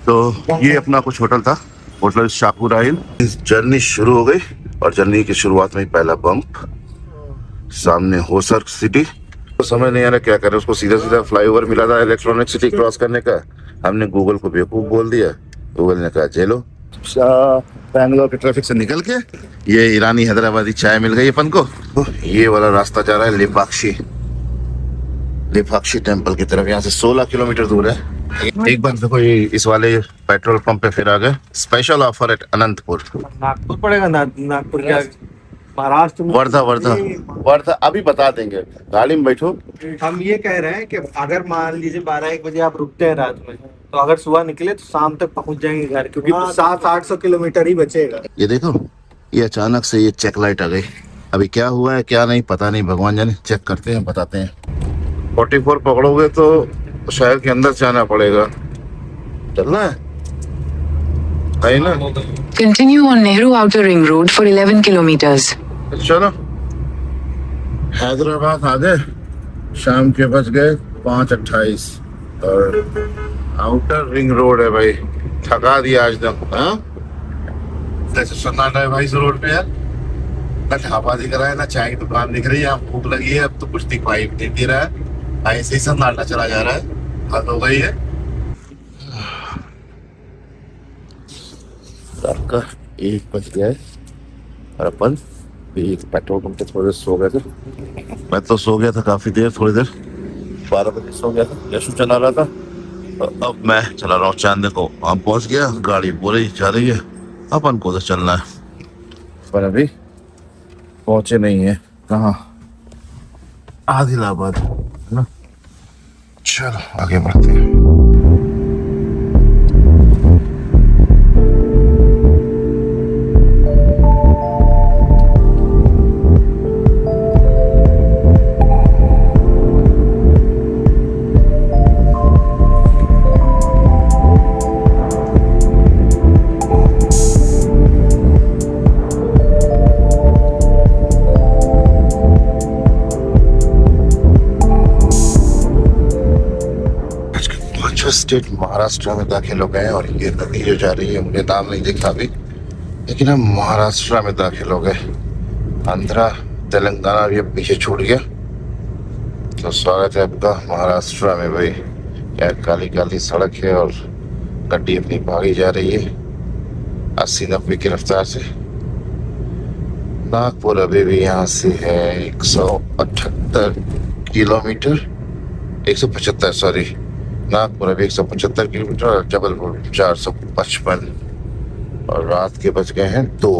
तो ये अपना कुछ होटल था, होटल शाहपुर आइल। जर्नी शुरू हो गई और जर्नी की शुरुआत में ही पहला बम्प, सामने होसर सिटी। तो समझ नहीं आ रहा क्या करें, उसको सीधा सीधा फ्लाईओवर मिला था इलेक्ट्रॉनिक सिटी क्रॉस करने का। हमने गूगल को बेवकूफ बोल दिया, गूगल ने कहा चलो। बैंगलोर के ट्रैफिक से निकल के ये ईरानी हैदराबादी चाय मिल गई अपन को। तो ये वाला रास्ता जा रहा है लेपाक्षी टेम्पल की तरफ। यहाँ से 16 किलोमीटर दूर है। एक बार देखो, ये इस वाले पेट्रोल पंप पे फिर आ गए, special offer eight Anantapur. Nagpur पड़ेगा नागपुर क्या महाराष्ट्र में? वर्धा वर्धा वर्धा अभी बता देंगे, गाड़ी में बैठो। हम ये कह रहे हैं कि अगर मान लीजिए 12-1 बजे आप रुकते हैं रात में, तो अगर सुबह निकले तो शाम तक पहुंच जाएंगे घर, क्योंकि 700-800 किलोमीटर ही बचेगा। ये देखो, ये अचानक से ये चेक लाइट आ गई। अभी क्या हुआ है क्या नहीं पता नहीं, भगवान जाने। चेक करते हैं, बताते हैं। 44 पकड़ोगे तो शहर के अंदर जाना पड़ेगा। चलना है ना? Continue on Nehru Outer Ring Road for 11 kilometers. चलो, हैदराबाद आ गए। शाम के बज गए 5:28 और आउटर रिंग रोड है भाई। थका दिया आज तक। हाँ, जैसे सन्नाटा है भाई इस रोड पे यार। ना ढाबा दिख रहा है, ना चाय की दुकान दिख रही है। अब भूख लगी है, अब तो कुछ दिखाई नहीं दे रहा है। ऐसे ही सन्नाटा चला जा रहा है। हद हो गई है। रात का 1 बज गया है और अपन एक पेट्रोल पंप पे थोड़े सो गए थे। मैं तो सो गया था काफी देर, थोड़ी देर 12 बजे सो गया था। यशु चला रहा था और अब मैं चला रहा हूँ चांदे को। वहां पहुंच गया, गाड़ी पूरी जा रही है। अपन को तो चलना है, पर अभी पहुंचे नहीं है। कहाँ? आदिलाबाद है ना। चलो आगे बढ़ते हैं। स्टेट महाराष्ट्र में दाखिल हो गए और ये नदी जो जा रही है, मुझे नाम नहीं दिखा अभी, लेकिन हम महाराष्ट्र में दाखिल हो गए। आंध्रा तेलंगाना भी अब पीछे छूट गया। तो स्वागत है आपका महाराष्ट्र में भाई। क्या काली काली सड़क है और गड्डी अपनी भागी जा रही है 80-90 की रफ्तार से। नागपुर अभी भी यहाँ से है 178 किलोमीटर, 175 सॉरी। नागपुर अभी 175 किलोमीटर और जबलपुर 455। और रात के बज गए हैं 2,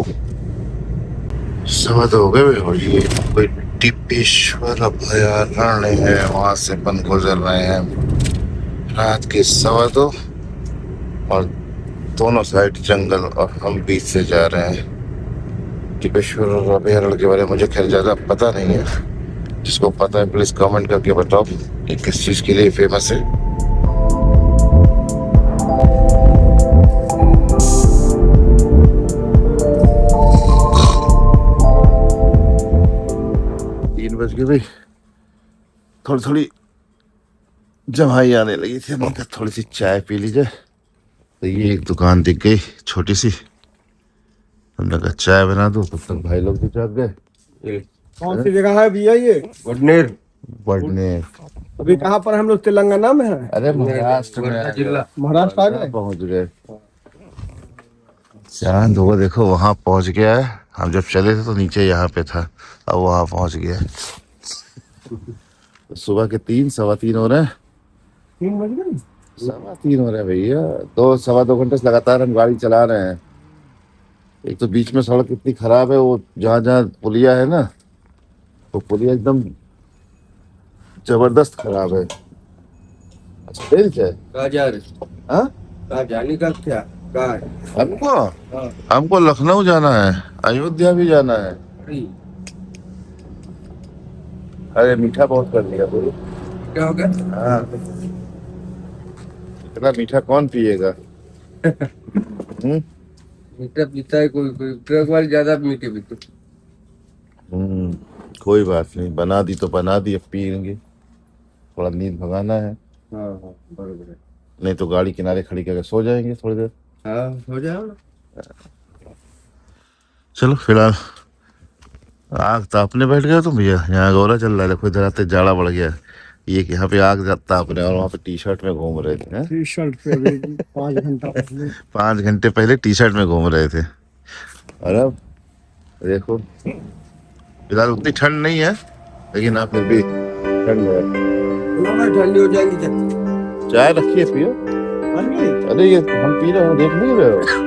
2:15 हो गए। और ये कोई टिपेश्वर अभयारण्य है, वहां से अपन गुजर रहे हैं। रात के 2:15 और दोनों साइड जंगल और हम बीच से जा रहे हैं। टिपेश्वर अभयारण्य के बारे में मुझे खैर ज्यादा पता नहीं है। जिसको पता है प्लीज कमेंट करके बताओ ये किस चीज के लिए फेमस है। बज गई भाई, थोड़ी थोड़ी जमाई आने लगी थी। हमने कहा थोड़ी सी चाय पी ली जाए। तो ये एक दुकान दिख गई छोटी सी, हमने कहा चाय बना दो। तब तक भाई लोग भी जाग गए। कौन सी जगह है भैया ये? वडनेर। वडनेर। अभी कहाँ पर हम लोग? तेलंगाना में है? अरे महाराष्ट्र में, महाराष्ट्र आ गए, पहुंच गए। चांद वो देखो वहां पहुंच गया है। हम जब चले थे तो नीचे यहाँ पे था, अब वहां पहुंच गया। सुबह के 3, 3:15 हो रहे हैं। 3 बज गए? 3:15 हो रहे हैं भैया। 2-2.25 घंटे से लगातार हम गाड़ी चला रहे हैं। एक तो बीच में सड़क इतनी खराब है, वो जहाँ जहाँ पुलिया है ना, वो पुलिया एकदम जबरदस्त खराब है। अच्छा तेल क्या है? कहाँ जा रहे? हाँ, कहाँ जाने का क्या? कहाँ है? हमको लखनऊ जाना है, अयोध्या भी जाना है। अरे मीठा बहुत कर दिया बोलो। क्या हो गया? हाँ, इतना मीठा कौन पिएगा? मीठा पीता है कोई कोई, ट्रक वाले ज्यादा मीठे पीते। कोई बात नहीं, बना दी तो बना दी, अब पियेंगे। थोड़ा नींद भगाना है। हाँ हाँ बराबर है। नहीं तो गाड़ी किनारे खड़ी करके सो जाएंगे थोड़ी देर। हाँ हो जाओ। चलो फिलहाल आग तापने बैठ गए तुम भैया। यहाँ गोरा चल रहा है, देखो इधर आते जाड़ा बढ़ गया। ये कि यहाँ पे आग तापने और वहाँ पे टी शर्ट में घूम रहे थे। टी शर्ट पे भी 5 घंटा पहले 5 घंटे पहले टी शर्ट में घूम रहे थे। और अब देखो फिलहाल उतनी ठंड नहीं है, लेकिन हाँ फिर भी ठंड है। ठंडी हो जाएगी। चाय रखिए पियो। अरे ये हम पी रहे हो, देख नहीं रहे हो?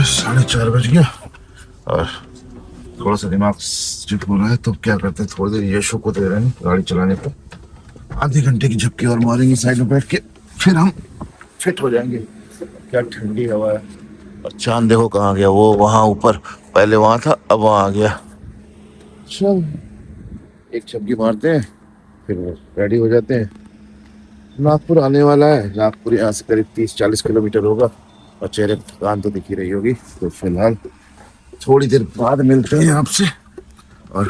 साढ़े 4 बज गया और थोड़ा सा दिमाग स्टिफ हो रहा है, तो क्या करते हैं थोड़ी देर यशु को दे रहे हैं गाड़ी चलाने को। आधे घंटे की झपकी और मारेंगे साइड में बैठ के, फिर हम फिट हो जाएंगे। क्या ठंडी हवा है। और चांद देखो कहाँ गया, वो वहां ऊपर, पहले वहां था अब वहां आ गया। चल एक झपकी मारते हैं फिर रेडी हो जाते हैं। नागपुर आने वाला है। नागपुर यहाँ से करीब 30-40 किलोमीटर होगा और चेहरे पर थकान तो दिख ही रही होगी। तो फिलहाल थोड़ी देर बाद मिलते हैं आपसे, और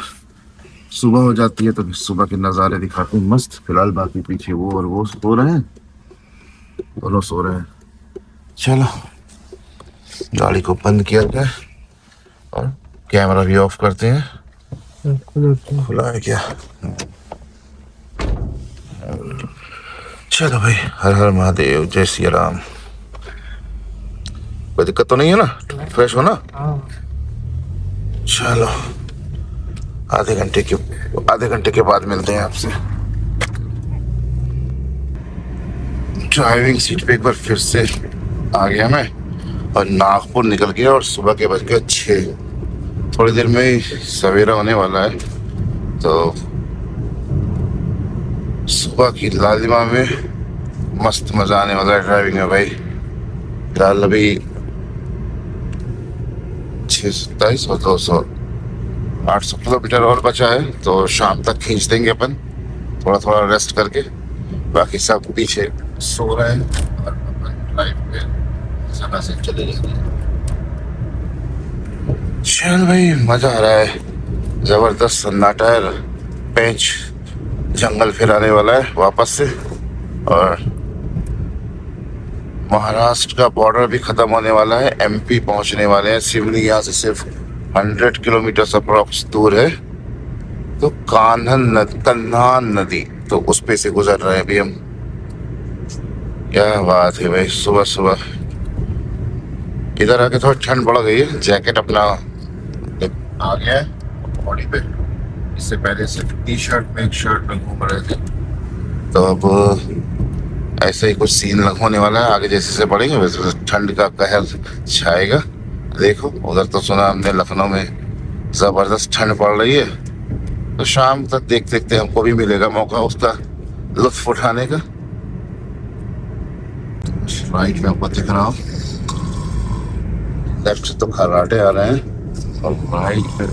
सुबह हो जाती है तो फिर सुबह के नज़ारे दिखाते हैं मस्त। फिलहाल बाकी पीछे वो और वो सो रहे हैं, दोनों सो रहे हैं। चलो गाड़ी को बंद किया जाए और कैमरा भी ऑफ करते हैं। खुला है क्या? चलो भाई, हर हर महादेव, जय श्री राम। कोई दिक्कत तो नहीं है ना? फ्रेश हो ना? चलो आधे घंटे के बाद मिलते हैं आपसे। ड्राइविंग सीट पे एक बार फिर से आ गया मैं और नागपुर निकल गया और सुबह के बज गए 6। थोड़ी देर में ही सवेरा होने वाला है, तो सुबह की लालिमा में मस्त मजा आने वाला है ड्राइविंग में भाई। फिलहाल अभी 627 और 200 800 किलोमीटर और बचा है, तो शाम तक खींच देंगे अपन, थोड़ा थोड़ा रेस्ट करके। बाकी सब पीछे सो रहे हैं और अपन ड्राइव पे समय से चले जाएंगे। चल भाई मजा आ रहा है, जबरदस्त सन्नाटा है। पेंच जंगल फिर आने वाला है वापस से, और महाराष्ट्र का बॉर्डर भी खत्म होने वाला है, एमपी पहुंचने वाले हैं। सिवनी यहाँ से सिर्फ 100 किलोमीटर अप्रॉक्स दूर है। तो कन्हान नदी, तो उस पे से गुजर रहे हैं अभी हम। क्या बात है भाई, सुबह सुबह इधर आके थोड़ी ठंड बढ़ गई है। जैकेट अपना आ गया है बॉडी पे। इससे पहले सिर्फ टी शर्ट में एक शर्ट में घूम रहे थे, तो अब ऐसे ही कुछ सीन होने वाला है। आगे जैसे जैसे बढ़ेंगे वैसे वैसे ठंड का कहर छाएगा। देखो उधर तो सुना हमने लखनऊ में जबरदस्त ठंड पड़ रही है, तो शाम तक देखते देखते हमको भी मिलेगा मौका उसका लुत्फ उठाने का। राइट में आपको दिख रहा हूँ, लेफ्ट से तो खर्राटे आ रहे हैं और राइट पे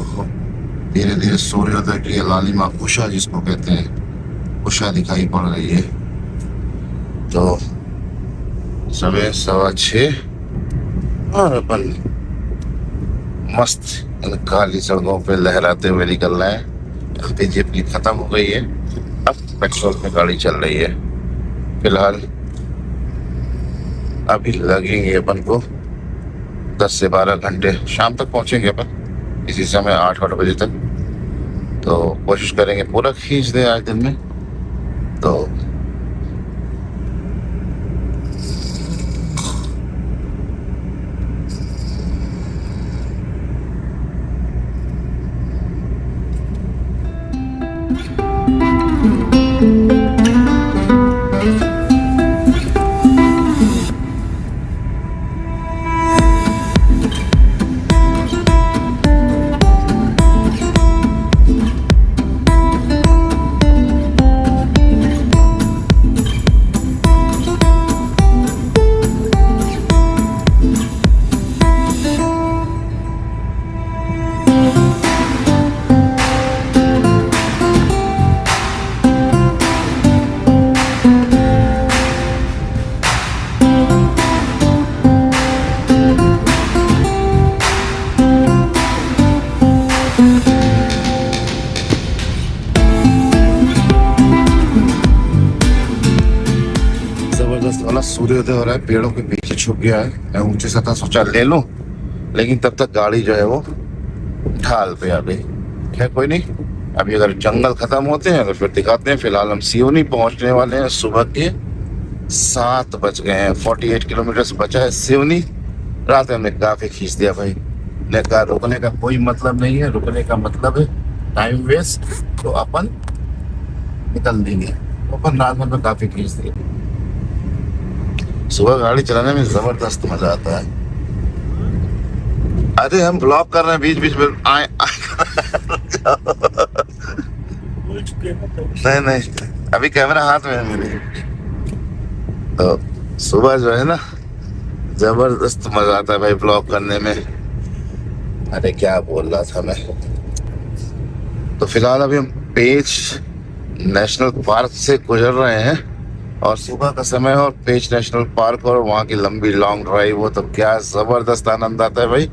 धीरे धीरे सूर्योदय की लालिमा उषा जिसको कहते हैं, उषा दिखाई पड़ रही है। तो समय 6:15 और अपन मस्त इन काली सड़कों पे लहराते हुए निकल रहे हैं। एलपीजी अपनी खत्म हो गई है, अब पेट्रोल में गाड़ी चल रही है। फिलहाल अभी लगेंगे अपन को 10 से 12 घंटे, शाम तक पहुंचेंगे अपन इसी समय 8 बजे तक। तो कोशिश करेंगे पूरा खींच दें आज दिन में। तो वाला सूर्योदय हो रहा है, पेड़ों के पीछे छुप गया है। मैं ऊंचे सतह सोचा ले लूं, लेकिन तब तक गाड़ी जो है वो ढाल पे आ गई। खैर कोई नहीं, अभी अगर जंगल खत्म होते हैं तो फिर दिखाते हैं। फिलहाल हम सियोनी पहुंचने वाले हैं। सुबह के 7 बज गए हैं। 48 किलोमीटर बचा है सियोनी। रात में हमने काफी खींच दिया भाई ने कहा रुकने का कोई मतलब नहीं है, रुकने का मतलब है टाइम वेस्ट, तो अपन निकल देंगे। तो अपन रात में काफी खींच दिए। सुबह गाड़ी चलाने में जबरदस्त मजा आता है। अरे हम ब्लॉक कर रहे हैं, बीच बीच में आए नहीं नहीं, अभी कैमरा हाथ में है मेरे। तो सुबह जो है ना जबरदस्त मजा आता है भाई ब्लॉग करने में। अरे क्या बोल रहा था मैं। तो फिलहाल अभी हम पेंच नेशनल पार्क से गुजर रहे हैं और सुबह का समय है और पेंच नेशनल पार्क और वहाँ की लंबी लॉन्ग ड्राइव हो तो क्या जबरदस्त आनंद आता है भाई।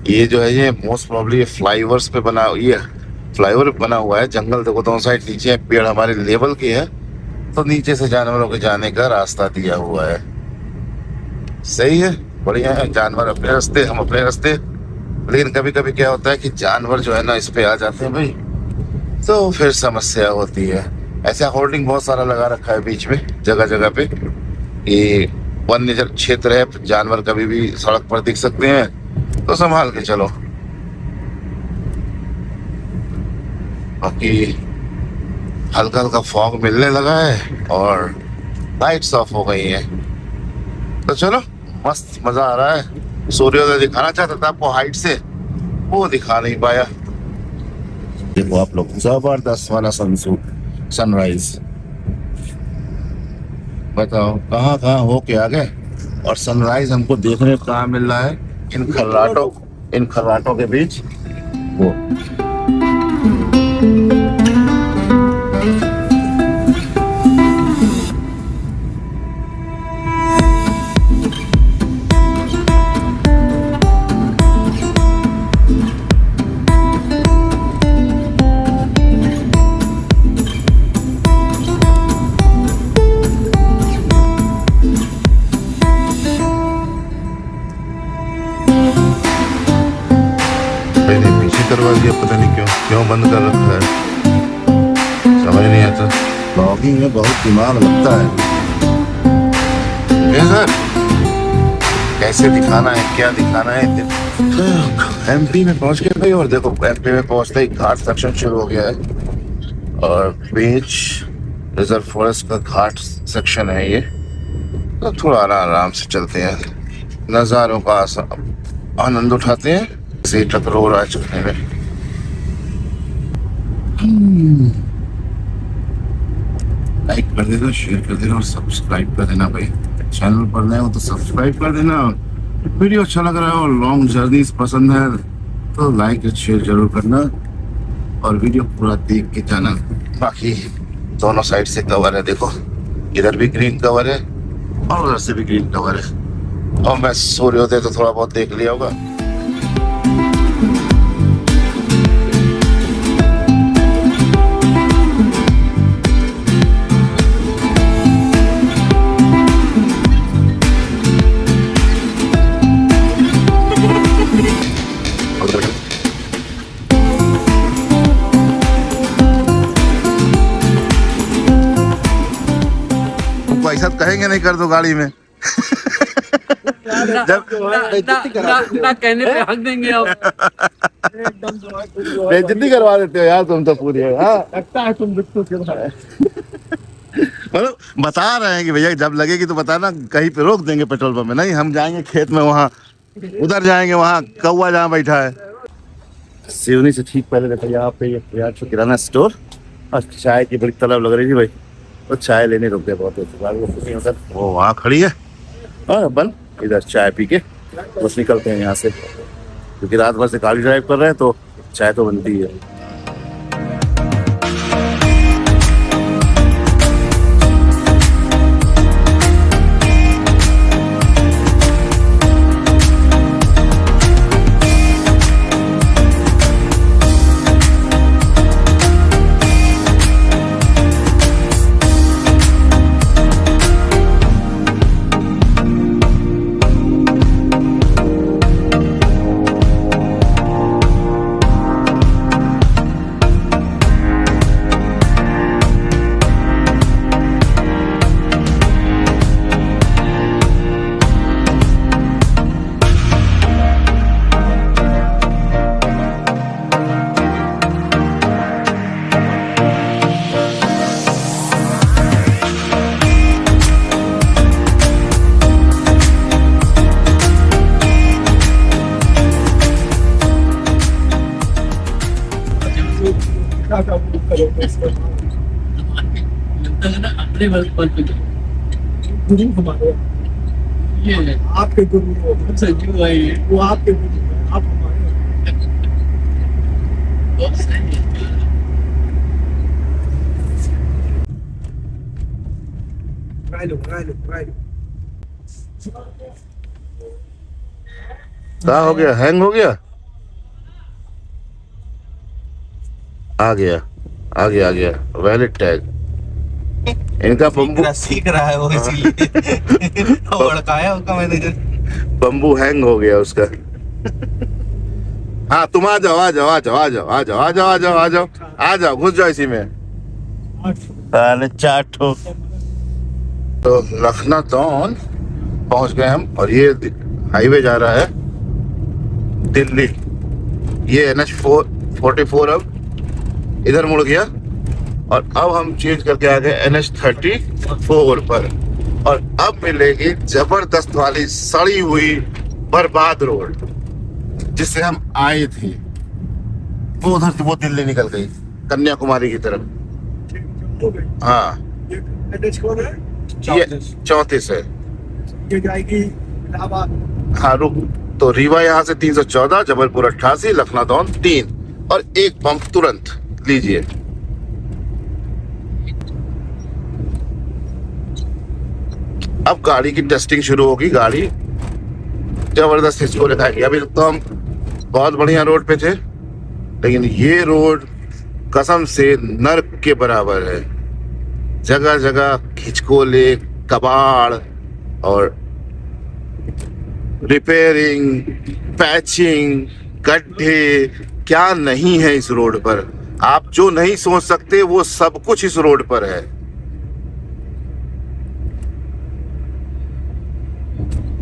ये जो है ये मोस्ट प्रॉब्ली फ्लाईओवर्स पे बना, ये फ्लाईओवर बना हुआ है। जंगल देखो दोनों साइड नीचे है, पेड़ हमारे लेवल के है, तो नीचे से जानवरों के जाने का रास्ता दिया हुआ है। सही है, बढ़िया है। जानवर अपने रास्ते, हम अपने रास्ते। लेकिन कभी कभी क्या होता है कि जानवर जो है ना इस पे आ जाते हैं भाई, तो फिर समस्या होती है। ऐसा होर्डिंग बहुत सारा लगा रखा है बीच में जगह जगह पे कि वन्य क्षेत्र है, जानवर कभी भी सड़क पर दिख सकते हैं, तो संभाल के चलो। बाकी हल्का हल्का फॉग मिलने लगा है और लाइट्स ऑफ हो गई हैं, तो चलो मस्त मजा आ रहा है। सूर्योदय दिखाना चाहता था आपको हाइट से, वो दिखा नहीं पाया। देखो आप लोग जबरदस्त वाला सनराइज। बताओ कहाँ कहाँ हो के आ गए और सनराइज हमको देखने को कहाँ मिल रहा है, इन खर्राटों के बीच वो। करवा दिया, पता नहीं क्यों बंद कर रखा है, समझ नहीं आता। ब्लॉगिंग में बहुत दिमाग लगता है सर, कैसे दिखाना है क्या दिखाना है। एमपी में पहुंच गए भाई और देखो एमपी में पहुंचते ही घाट सेक्शन शुरू हो गया है और पेंच रिजर्व फॉरेस्ट का घाट सेक्शन है ये। तो थोड़ा आराम से चलते हैं, नज़ारों का आनंद उठाते हैं। से ट्रक रो रहा है चलने में। लाइक कर देना, शेयर कर देना और सब्सक्राइब कर देना भाई। चैनल पर नए हो तो सब्सक्राइब कर देना। वीडियो अच्छा लग रहा है और लॉन्ग जर्नी पसंद है तो लाइक और शेयर जरूर करना और वीडियो पूरा देख के जाना। बाकी दोनों साइड से कवर है, देखो इधर भी ग्रीन कवर है और उधर से भी ग्रीन कवर है। और मैं सूर्योदय तो थोड़ा बहुत देख लिया होगा। ऐसा कहेंगे नहीं कर दो गाड़ी में जब ना कहने पे हक देंगे आप। बेइज्जती करवा देते हो यार तुम तो पूरी है। लगता है तुम मतलब बता रहे हैं कि भैया जब लगेगी तो बताना, कहीं पे रोक देंगे पेट्रोल पंप में। नहीं, हम जाएंगे खेत में, वहाँ उधर जाएंगे, वहाँ कौवा जहाँ बैठा है। सिवनी से ठीक पहले देखो यहाँ पे यार किराना स्टोर और चाय की बड़ी तलब लग रही थी भाई, तो चाय लेने रुक गए। बहुत वो वहाँ खड़ी है और अपन इधर चाय पी के बस निकलते हैं यहाँ से, क्योंकि रात भर से गाड़ी ड्राइव कर रहे हैं तो चाय तो बनती है। अरे बस बस गुरु हमारे, ये है आपके गुरु हो, संजू भाई वो आपके गुरु हैं, आप हमारे हैं। बहुत सही है। राइलो राइलो राइलो। क्या हो गया, हैंग हो गया? आ गया आ गया आ गया, वैलिड टैग। इनका बम्बू सीख रहा है वो इसीलिए भड़काया होगा मैनेजर। बम्बू हैंग हो गया उसका। हाँ तुम आ जाओ आ जाओ आ जाओ आ जाओ आ जाओ आ जाओ आ जाओ आ जाओ आ जाओ, घुस जाओ इसी में। चाटो तो लखनऊ पहुंच गए हम, और ये हाईवे जा रहा है दिल्ली। ये NH44 अब इधर मुड़ गया, और अब हम चेंज करके आ गए NH34 पर। और अब मिलेगी जबरदस्त वाली सड़ी हुई बर्बाद रोड जिससे हम आए थे। वो उधर से वो दिल्ली निकल गई कन्याकुमारी की तरफ। हो गए। हाँ ये एड्रेस कौन है? ये 34 है। ये जाएगी इलाहाबाद। हाँ रुक, तो रीवा यहाँ से 314, जबलपुर 88, लखनऊ 3, और एक पंप तुरंत लीजिए। अब गाड़ी की टेस्टिंग शुरू होगी। गाड़ी जबरदस्त इसको दिखाएगी। अभी तो हम बहुत बढ़िया रोड पे थे, लेकिन ये रोड कसम से नर्क के बराबर है। जगह जगह खिचकोले, कबाड़ और रिपेयरिंग, पैचिंग, गड्ढे, क्या नहीं है इस रोड पर। आप जो नहीं सोच सकते वो सब कुछ इस रोड पर है।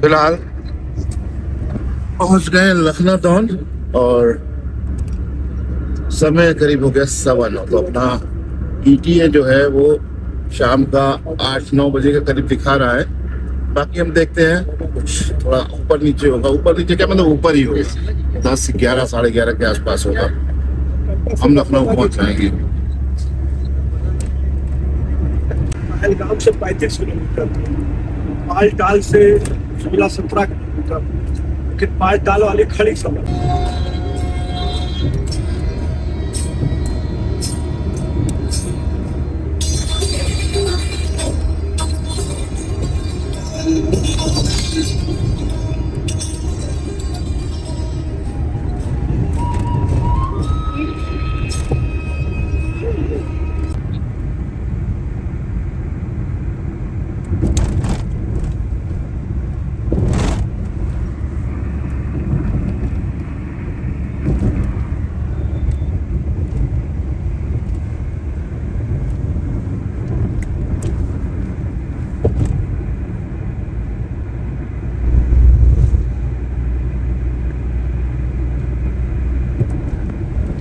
फिलहाल पहुंच गए लखनऊ टाउन, और समय करीब हो गया 9:15। तो अपना ETA जो है वो शाम का 8-9 बजे के करीब दिखा रहा है। बाकी हम देखते हैं, कुछ थोड़ा ऊपर नीचे होगा। ऊपर नीचे क्या मतलब, ऊपर ही होगा, 10, 11, 11:30 के आसपास होगा। हम लखनऊ पहुंच जाएंगे। पहलगाम से 35 किलोमीटर, पालटाल से 16-17 किलोमीटर, लेकिन पालटाल वाली खड़ी सड़क।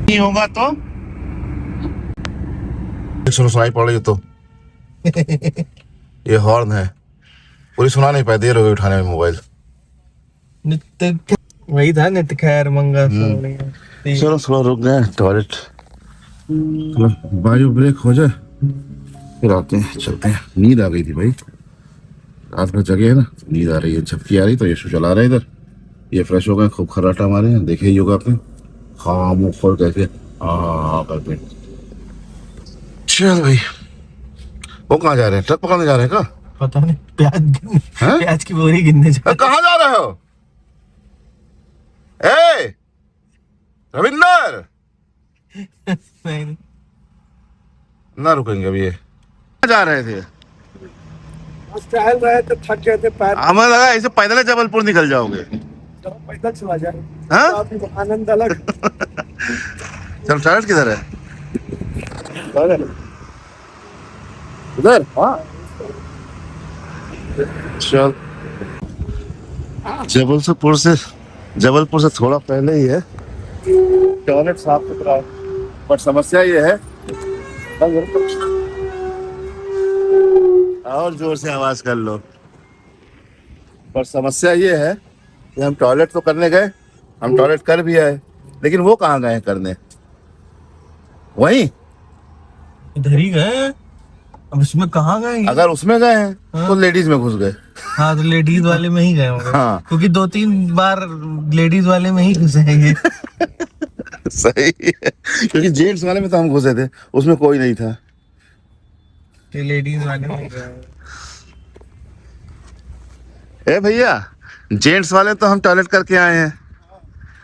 नहीं होगा तो सुनो, सुनाई पड़ रही तो ये हॉर्न है, पूरी सुना नहीं पाई, देर हो गई उठाने में मोबाइल। नित्य वही था, नित्य खैर मंगल। चलो थोड़ा रुक गए टॉयलेट, बायो ब्रेक हो जाए फिर आते हैं, चलते हैं। नींद आ गई थी भाई, रात भर जगे है ना, नींद आ रही है, झपकी आ रही, तो यीशु चला रहा है इधर। ये फ्रेश हो गए, खूब खर्राटा मारे हैं, देखे ही होगा आपने, हाँ मुंह खोल करके हाँ करके। चल भाई, वो कहाँ जा रहे हैं? ट्रक पकड़ने जा रहे हैं? कहाँ? पता नहीं, हैं? प्याज की बोरी गिनने जा। कहाँ जा रहे हो? ए रविंदर, नहीं ना रुकेंगे अभी। ये कहाँ जा रहे थे? बस टहल रहे थे, थक गए थे, पैर हमें लगा ऐसे पैदल जबलपुर निकल जाओगे। चलो पैदल चला जाए, हाँ? आपकी आनंद अलग। चल, टॉयलेट किधर है? उधर? हाँ चल, जबलपुर से थोड़ा पहले ही है। टॉयलेट साफ सुथरा है, पर समस्या ये है, और जोर से आवाज कर लो, पर समस्या ये है कि हम टॉयलेट तो करने गए, हम टॉयलेट कर भी आए, लेकिन वो कहाँ गए करने? वहीं इधर ही गए। अब इसमें कहाँ गए ये? अगर उसमें गए हैं तो लेडीज में घुस गए। हाँ तो लेडीज वाले में ही गए होंगे। हाँ। क्योंकि 2-3 बार लेडीज वाले में ही घुसे हैं ये। सही है, क्योंकि जेंट्स वाले में तो हम घुसे थे, उसमें कोई नहीं था। ये लेडीज वाले में ही गए हैं। ए भैया, जेंट्स वाले तो हम टॉयलेट करके आए हैं,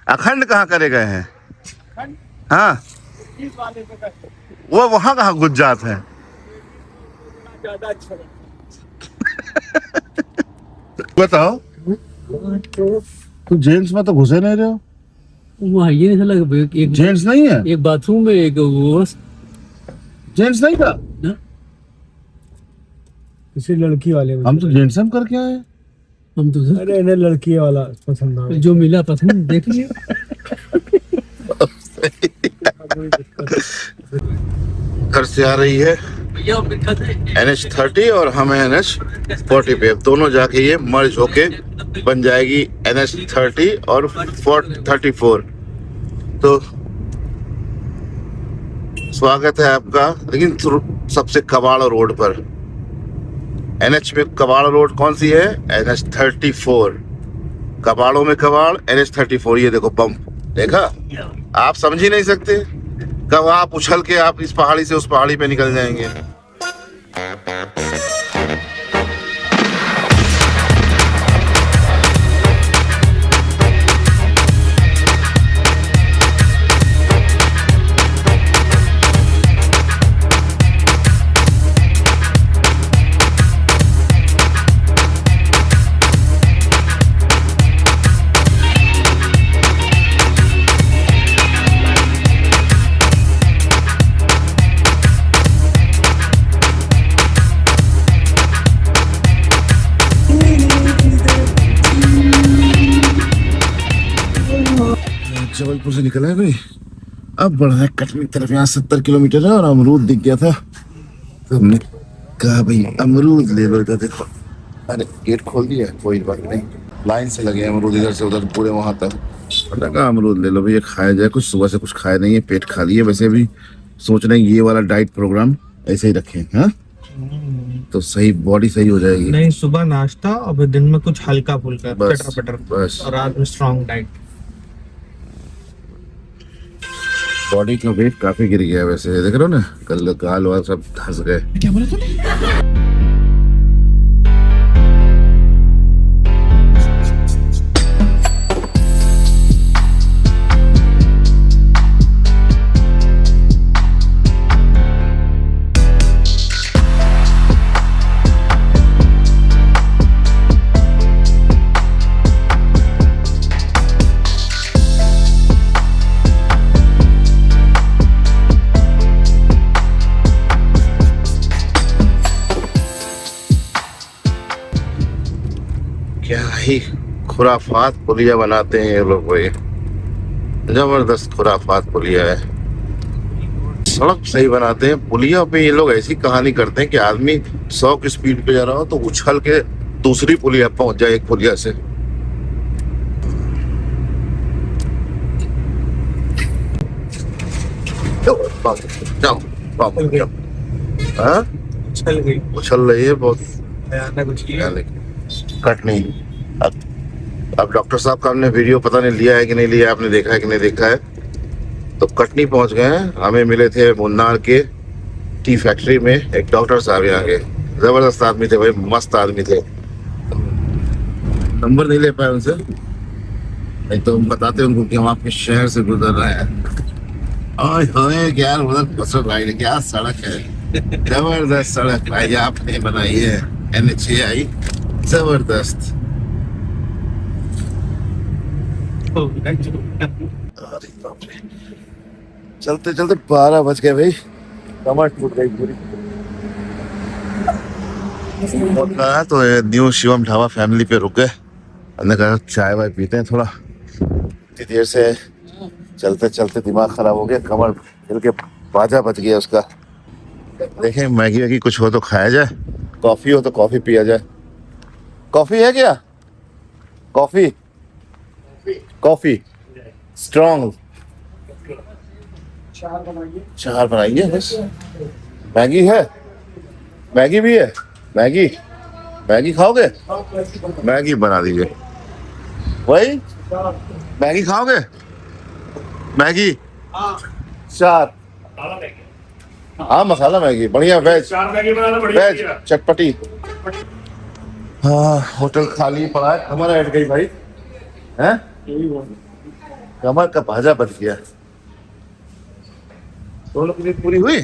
अखंड कहाँ करे गए हैं? हाँ, वो वहां कहाँ घुस जाते हैं? ज्यादा अच्छा लगा। बताओ, तो जेंट्स में तो घुसे नहीं रहे हो? वहाँ ये नहीं लगा एक जेंट्स नहीं है? एक बाथरूम में एक वो जेंट्स नहीं था? किसी लड़की वाले में हम तो जेंट्स हम करके आए हैं। हम तो अरे इन्हें लड़की वाला पसंद आ जो मिला पसंद देख लिया। घर से आ रही है भैया मिठा थे NH30 और हम हैं NH40 पे। अब दोनों जाके ये मर्ज होके बन जाएगी NH30 और 34। तो स्वागत है आपका, लेकिन सबसे कबाड़ रोड पर। NH में कबाड़ रोड कौन सी है? NH34। कबाड़ों में कबाड़ NH34। ये देखो बम्प, देखा? आप समझ ही नहीं सकते, कब आप उछल के आप इस पहाड़ी से उस पहाड़ी पे निकल जाएंगे। जबलपुर से निकला है भाई, अब बढ़ रहा है कटनी की तरफ। यहाँ 70 किलोमीटर है और अमरूद दिख गया था तो हमने कहा भाई अमरूद ले लो। इधर देखो, अरे गेट खोल दिया, कोई बात नहीं, लाइन से लगे अमरूद इधर से उधर पूरे वहां तक। लगा अमरूद ले लो भैया, खाया जाए कुछ। सुबह से कुछ खाया नहीं है, पेट खाली है। वैसे भी सोच रहे हैं ये वाला डाइट प्रोग्राम ऐसे ही रखें, हाँ तो सही बॉडी सही हो जाएगी। नहीं, सुबह नाश्ता और फिर दिन में कुछ हल्का फुल्का बस, चटर पटर, बस। और रात में स्ट्रॉन्ग डाइट। बॉडी का वेट काफी गिर गया वैसे, देख रहे हो ना, कल गाल वाल सब धंस गए। क्या बोला तूने? क्या ही खुराफात पुलिया बनाते हैं ये लोग, ये जबरदस्त खुराफात पुलिया है। सड़क सही बनाते हैं, पुलिया पे ये लोग ऐसी कहानी करते हैं कि आदमी 100 की स्पीड पे जा रहा हो तो उछल के दूसरी पुलिया पहुंच जाए एक पुलिया से। हाँ, चल गई, उछल रही है बहुत भयानक उछली। कटनी। अब डॉक्टर साहब का हमने वीडियो पता नहीं लिया है कि नहीं लिया, आपने देखा है कि नहीं देखा है। तो कटनी पहुंच गए हैं, हमें मिले थे मुन्नार के टी फैक्ट्री में एक डॉक्टर साहब यहाँ के, जबरदस्त आदमी थे भाई, मस्त आदमी थे। नंबर नहीं ले पाए उनसे, नहीं तो हम बताते उनको कि हम आपके शहर से गुजर रहे हैं। ओए होए यार, उधर बस राइड, क्या सड़क है, जबरदस्त सड़क भाई आपने बनाई है NH जबरदस्त। अरे बाप रे, चलते चलते 12 बज गए भाई, कमर टूट गई पूरी। तो न्यू शिवम ढाबा फैमिली पे रुक गए, हमने कहा चाय वाय पीते हैं थोड़ा। इतनी देर से चलते चलते दिमाग खराब हो गया, कमर हिल के बाजा बच गया उसका। देखें मैगी वैगी कुछ हो तो खाया जाए, कॉफी हो तो कॉफी पिया जाए। कॉफी है क्या? कॉफी कॉफी स्ट्रॉन्ग 4 बनाइए बस। मैगी है? मैगी भी है? मैगी मैगी खाओगे? मैगी बना दीजिए। वही मैगी खाओगे? मैगी 4। हाँ मसाला मैगी बढ़िया, वेज वेज चटपटी। हाँ होटल खाली पड़ा है, कमर हट गई भाई हैं, कमर का भाजा बच गया। दोनों की नींद पूरी हुई?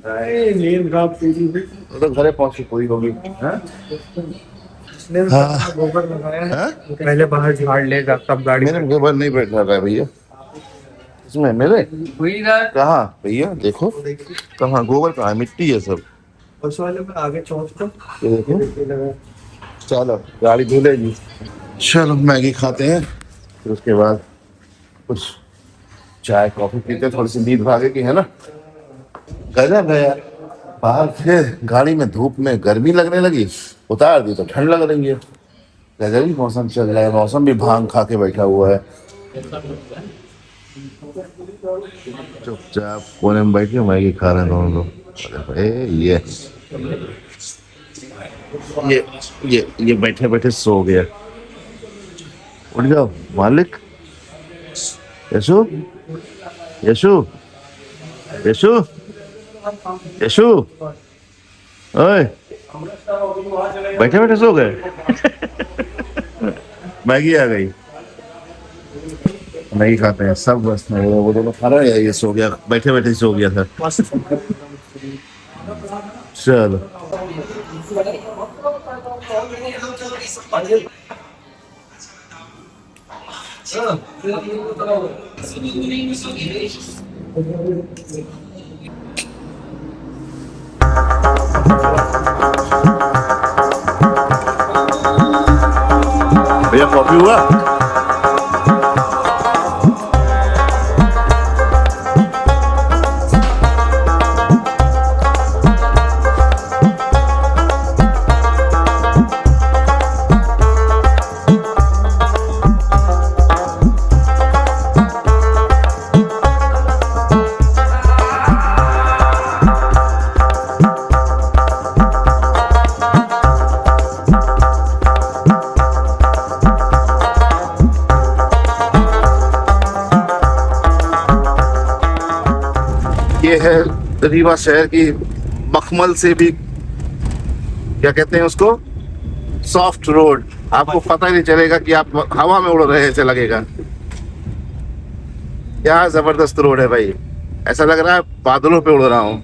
नींद खराब पूरी हुई। तो घरे पहुंच के पूरी होगी हैं? हाँ। गोबर लगाया है, हाँ? पहले बाहर झाड़ लेगा तब गाड़ी मेरे गोबर नहीं बैठ रहा है भैया इसमें, मेरे कहाँ भैया देखो, कहाँ गोबर कहाँ है? मिट्टी है सब। उस वाले में आगे चौंच को ये देखो, चलो गाड़ी धुलेगी। चलो मैगी खाते हैं, फिर उसके बाद कुछ चाय कॉफी पीते हैं, थोड़ी सी नींद भागेगी है ना। गजब है यार, बाहर फिर गाड़ी में धूप में गर्मी लगने लगी, उतार दी तो ठंड लग रही है। गजब ही मौसम चल रहा है, मौसम भी भांग खा के बैठा हुआ है। चुपचाप कोने में बैठ के मैगी खा रहे हैं दोनों लोग। अरे ये बैठे बैठे सो गया। उठ जाओ मालिक। यशु यशु यशु यशु, ओए बैठे बैठे सो गए। मैगी आ गई, मैगी खाते हैं सब, बस वो दोनों खा रहे हैं, ये सो गया, बैठे बैठे सो गया था। चलो भैया कॉफी हुआ? ये है रीवा शहर की मखमल से भी, क्या कहते हैं उसको, सॉफ्ट रोड। आपको पता ही नहीं चलेगा कि आप हवा में उड़ रहे हैं, ऐसे लगेगा। क्या जबरदस्त रोड है भाई, ऐसा लग रहा है बादलों पे उड़ रहा हूँ।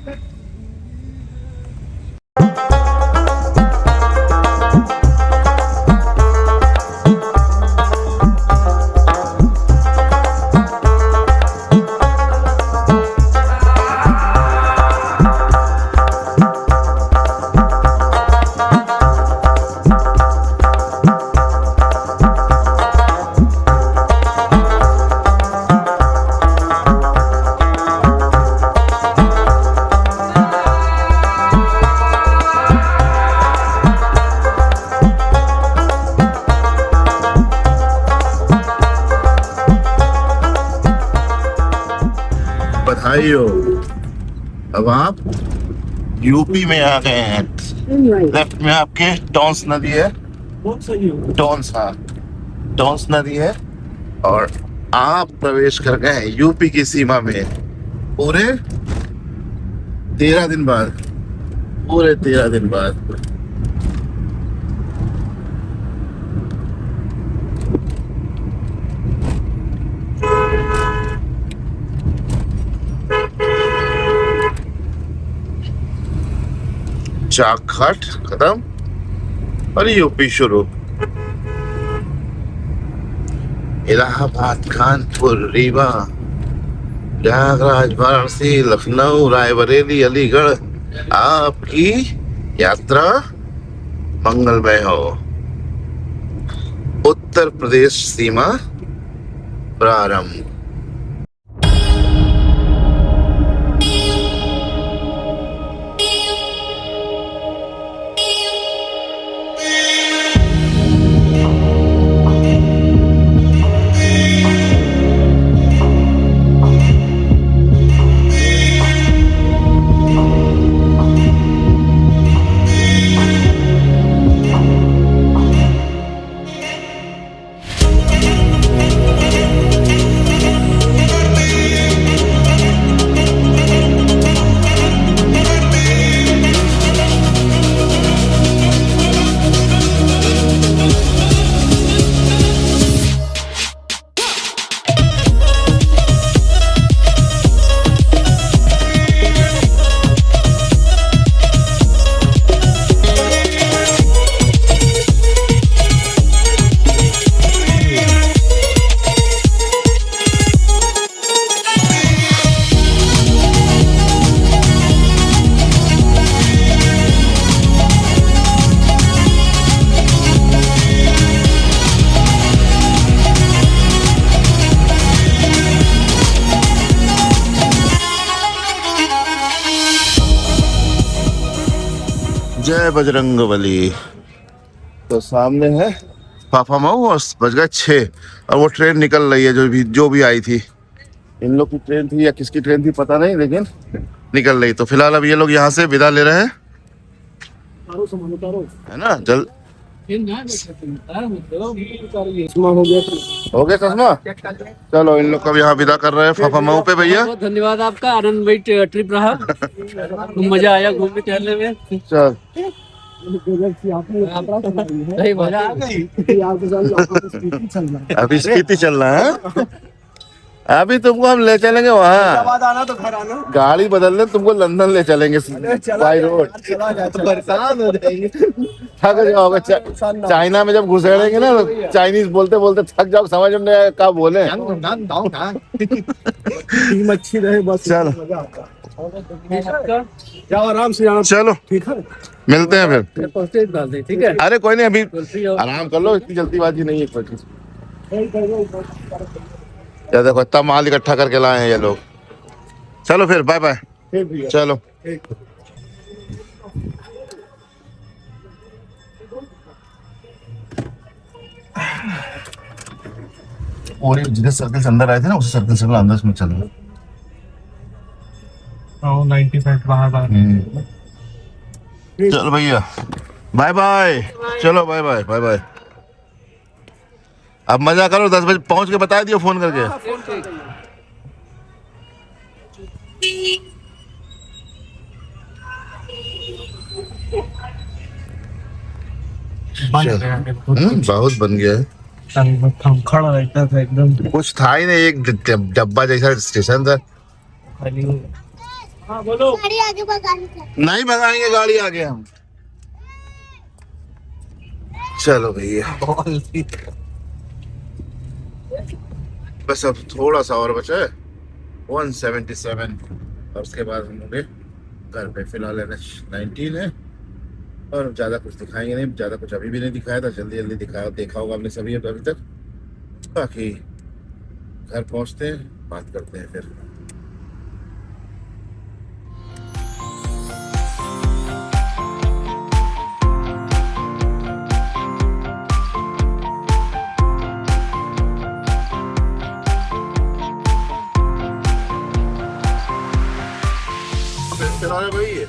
बधाई हो, अब आप यूपी में आ गए हैं। लेफ्ट में आपके टॉन्स नदी है, टॉन्स, हाँ टॉन्स नदी है, और आप प्रवेश कर गए हैं यूपी की सीमा में पूरे 13 दिन बाद, पूरे 13 दिन बाद। चाकघाट खत्म और यूपी शुरू। इलाहाबाद, कानपुर, रीवा, प्रयागराज, वाराणसी, लखनऊ, रायबरेली, अलीगढ़, आपकी यात्रा मंगलमय हो। उत्तर प्रदेश सीमा प्रारंभ। जय बजरंगबली। तो सामने है फाफा मऊ और बज गए 6 और वो ट्रेन निकल रही है जो भी आई थी। इन लोग की ट्रेन थी या किसकी ट्रेन थी पता नहीं, लेकिन निकल रही। तो फिलहाल अब ये लोग यहाँ से विदा ले रहे हैं, है ना। जल्द हो गया चश्मा। चलो इन लोग का यहाँ विदा कर रहे हैं फाफा मऊ पे। भैया बहुत धन्यवाद आपका, आनंद भाई ट्रिप रहा। मजा आया घूमने टहलने में। चल नहीं, मजा आ गई। अभी स्पीति चल रहा है। अभी तुमको हम ले चलेंगे वहाँ, आना तो घर आना, गाड़ी बदल ले, तुमको लंदन ले चलेंगे बाई रोड। परेशान हो जाएंगे। थक जाओगे। चाइना में जब घुसेड़ेंगे ना तो चाइनीज बोलते बोलते थक जाओ, समझ में नहीं आएगा क्या बोले। टीम अच्छी रहे बस। चलो जाओ आराम से जाना। चलो ठीक है, मिलते हैं फिर। फर्स्ट एड डाल दे, ठीक है। अरे कोई नहीं, अभी आराम कर लो, इतनी जल्दीबाजी नहीं है कोई चीज। या देखो इतना माल इकट्ठा करके लाए हैं ये लोग। चलो फिर बाय बाय। चलो और जिस सर्कल से अंदर आए थे ना उसी सर्कल से अंदर में चल रहा। 90 बाहर। चलो भैया बाय बाय। चलो बाय बाय बाय बाय। अब मजा करो, 10 बजे पहुंच के बता दियो फोन करके। बहुत बन गया है। खड़ा रहता था एकदम, कुछ था ही नहीं, एक डब्बा जैसा स्टेशन था। हाँ बोलो। गाड़ी आगे भगानी। नहीं भगाएंगे गाड़ी आगे हम। चलो भैया बस अब थोड़ा सा और बचा है, 177 और उसके बाद हम होंगे घर पे। फिलहाल NH19 है और ज़्यादा कुछ दिखाएंगे नहीं, ज़्यादा कुछ अभी भी नहीं दिखाया था, जल्दी जल्दी दिखाया देखा होगा आपने सभी अभी तक। बाकी घर पहुंचते हैं, बात करते हैं फिर। फिलहाल भाई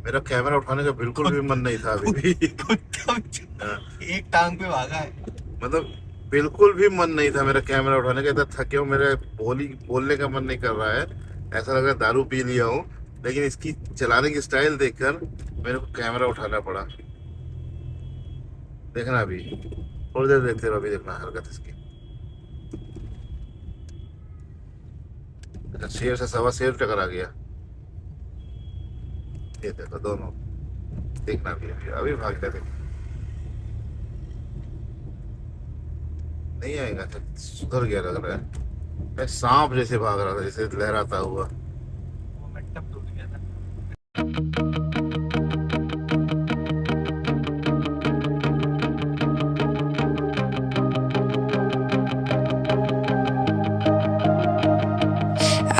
मेरा कैमरा उठाने का बिल्कुल भी मन नहीं था अभी भी। एक टांग पे भागा है, मतलब बिल्कुल भी मन नहीं था मेरा कैमरा उठाने का। इतना थके हूँ, मेरे बोलने का मन नहीं कर रहा है, ऐसा लग रहा है दारू पी लिया हूँ। लेकिन इसकी चलाने की स्टाइल देखकर मेरे को कैमरा उठाना पड़ा। देखना अभी थोड़ी देर देखते रहो, अभी देखना हरकत इसकी। शेर से सवा शेर टकरा गया, ये देखो दोनों। देखना अभी भागता थे, नहीं आएगा तो सुधर गया लग रहा है। मैं सांप जैसे भाग रहा था, जैसे लहराता हुआ।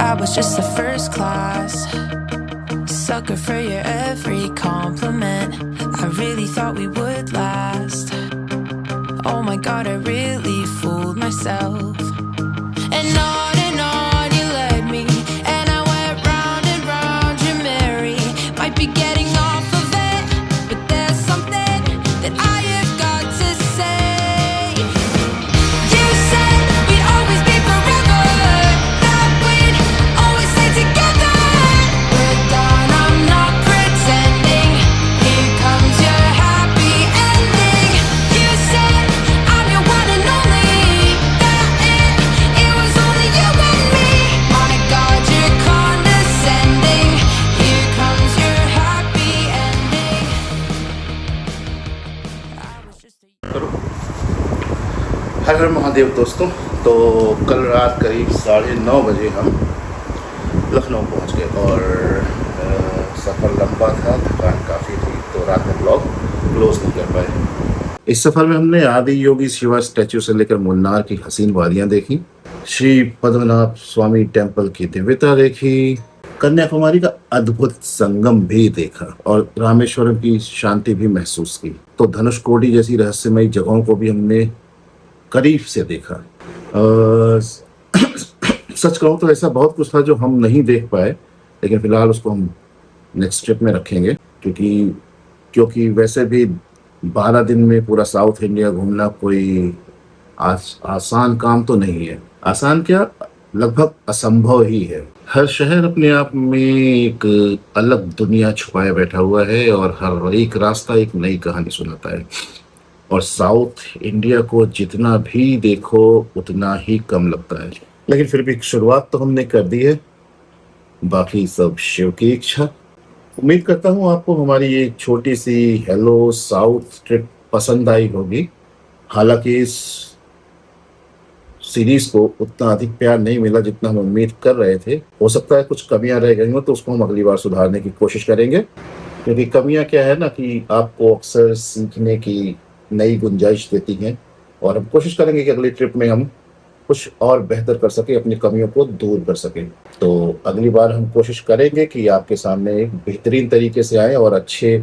I was just a first class sucker for your every compliment. I really thought we would last. Oh my god, I really fooled myself. And on you led me, and I went round and round your merry. Might be getting off of it, but there's something that I have got to say. You said we'd always be forever, that we'd always stay together. We're done, I'm not pretending. Here comes your happy ending. You said I'm your one and only, that it was only you and me. My god, you're condescending. Here comes your happy ending. I was just a हर हर महादेव दोस्तों। तो कल रात करीब 9:30 बजे हम लखनऊ पहुंच गए और सफ़र लंबा था, थकान काफ़ी थी, तो रात में ब्लॉग क्लोज नहीं कर पाए। इस सफ़र में हमने आदि योगी शिवा स्टैचू से लेकर मुन्नार की हसीन वादियाँ देखी, श्री पद्मनाभ स्वामी टेम्पल की दिव्यता देखी, कन्याकुमारी का अद्भुत संगम भी देखा और रामेश्वरम की शांति भी महसूस की। तो धनुषकोडी जैसी रहस्यमयी जगहों को भी हमने करीब से देखा। सच कहूँ तो ऐसा बहुत कुछ था जो हम नहीं देख पाए, लेकिन फिलहाल उसको हम नेक्स्ट ट्रिप में रखेंगे, क्योंकि वैसे भी 12 दिन में पूरा साउथ इंडिया घूमना कोई आसान काम तो नहीं है। आसान क्या, लगभग असंभव ही है। हर शहर अपने आप में एक अलग दुनिया छुपाए बैठा हुआ है और हर एक रास्ता एक नई कहानी सुनाता है। और साउथ इंडिया को जितना भी देखो उतना ही कम लगता है, लेकिन फिर भी शुरुआत तो हमने कर दी है, बाकी सब शिव की इच्छा। उम्मीद करता हूँ आपको हमारी ये छोटी सी हेलो साउथ ट्रिप पसंद आई होगी। हालांकि इस सीरीज को उतना अधिक प्यार नहीं मिला जितना हम उम्मीद कर रहे थे। हो सकता है कुछ कमियां रह गई हो, तो उसको हम अगली बार सुधारने की कोशिश करेंगे, क्योंकि कमियां क्या है ना कि आपको अक्सर सीखने की नई गुंजाइश देती हैं, और हम कोशिश करेंगे कि अगली ट्रिप में हम कुछ और बेहतर कर सके, अपनी कमियों को दूर कर सके। तो अगली बार हम कोशिश करेंगे कि आपके सामने एक बेहतरीन तरीके से आए और अच्छे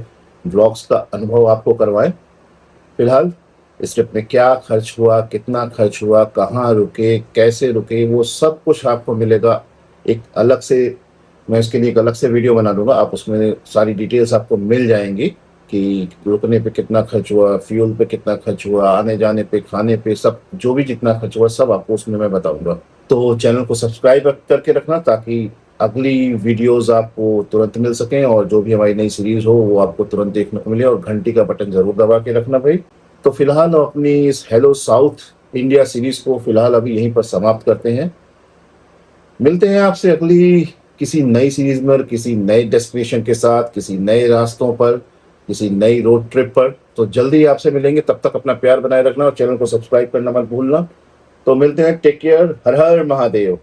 व्लॉग्स का अनुभव आपको करवाएं। फिलहाल इस ट्रिप में क्या खर्च हुआ, कितना खर्च हुआ, कहाँ रुके, कैसे रुके, वो सब कुछ आपको मिलेगा एक अलग से। मैं इसके लिए एक अलग से वीडियो बना दूंगा, आप उसमें सारी डिटेल्स आपको मिल जाएंगी कि रुकने पे कितना खर्च हुआ, फ्यूल पे कितना खर्च हुआ, आने जाने पे, खाने पे, सब जो भी जितना खर्च हुआ सब आपको उसमें मैं बताऊंगा। तो चैनल को सब्सक्राइब करके रखना ताकि अगली वीडियोस आपको तुरंत मिल सकें, और जो भी हमारी नई सीरीज हो वो आपको तुरंत देखने को मिले। और घंटी का बटन जरूर दबा के रखना भाई। तो फिलहाल अपनी इस हेलो साउथ इंडिया सीरीज को फिलहाल अभी यहीं पर समाप्त करते हैं। मिलते हैं आपसे अगली किसी नई सीरीज में, किसी नए डेस्टिनेशन के साथ, किसी नए रास्तों पर, किसी नई रोड ट्रिप पर। तो जल्दी आपसे मिलेंगे, तब तक अपना प्यार बनाए रखना और चैनल को सब्सक्राइब करना मत भूलना। तो मिलते हैं, टेक केयर, हर हर महादेव।